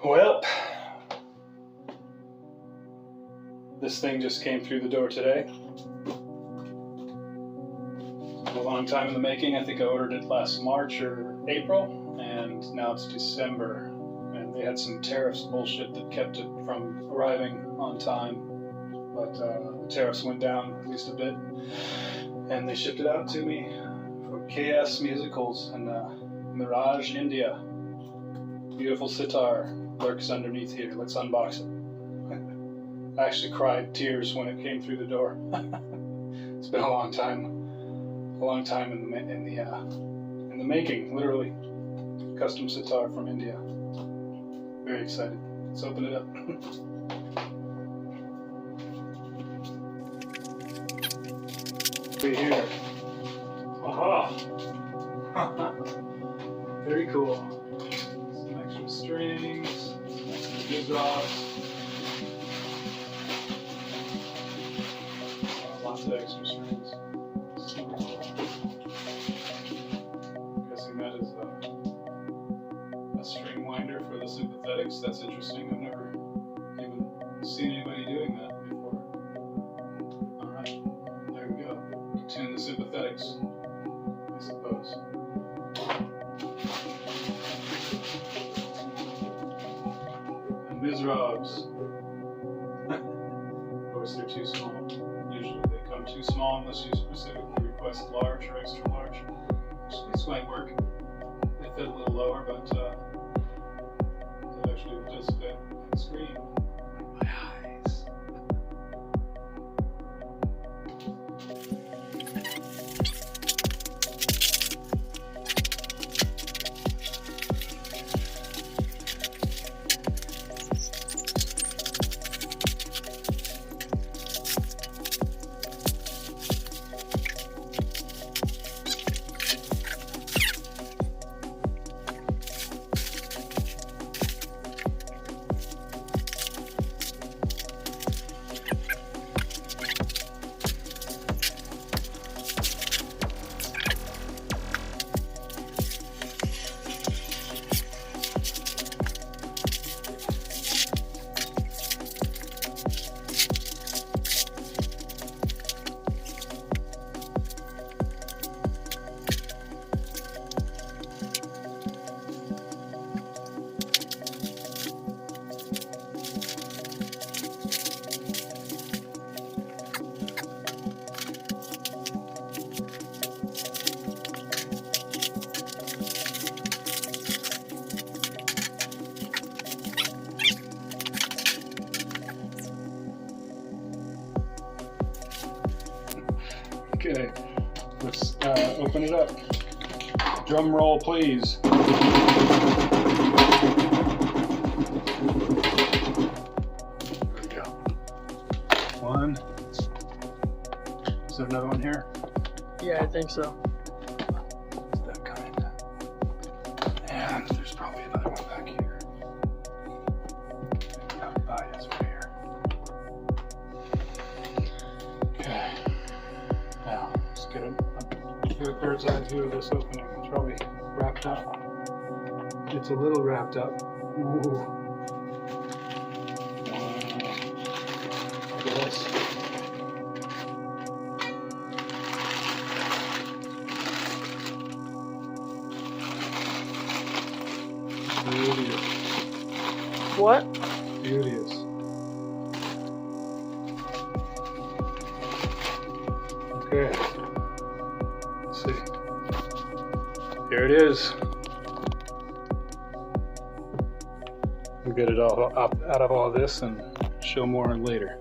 Well, this thing just came through the door today. A long time in the making. I think I ordered it last March or April, and now it's December. And they had some tariffs bullshit that kept it from arriving on time. But the tariffs went down at least a bit, and they shipped it out to me from KS Musicals in Mirage, India. Beautiful sitar lurks underneath here. Let's unbox it. I actually cried tears when it came through the door. It's been a long time in the making, literally. Custom sitar from India. Very excited. Let's open it up. Right here. Aha! Very cool. Some extra strings, some good rocks. Lots of extra strings. Super cool. I'm guessing that is a string winder for the sympathetics. That's interesting. I've never even seen anybody doing that before. Alright, there we go. Tune the sympathetics, I suppose. And Mizrabs. Of course, they're too small. Usually they come too small unless you specifically request large or extra large. This might work. They fit a little lower, but it actually does fit on the screen. My eyes. Okay, let's open it up. Drum roll, please. There we go. One. Is there another one here? Yeah, I think so. It's that kind. And there's probably another one back here. Yes, right here. Okay. Now, let's get a bird's eye view of this opening. It's probably wrapped up. It's a little wrapped up. Ooh. Look at this. Beauteous. What? Beauteous. Okay. Let's see. Here it is. We'll get it all up out of all this and show more later.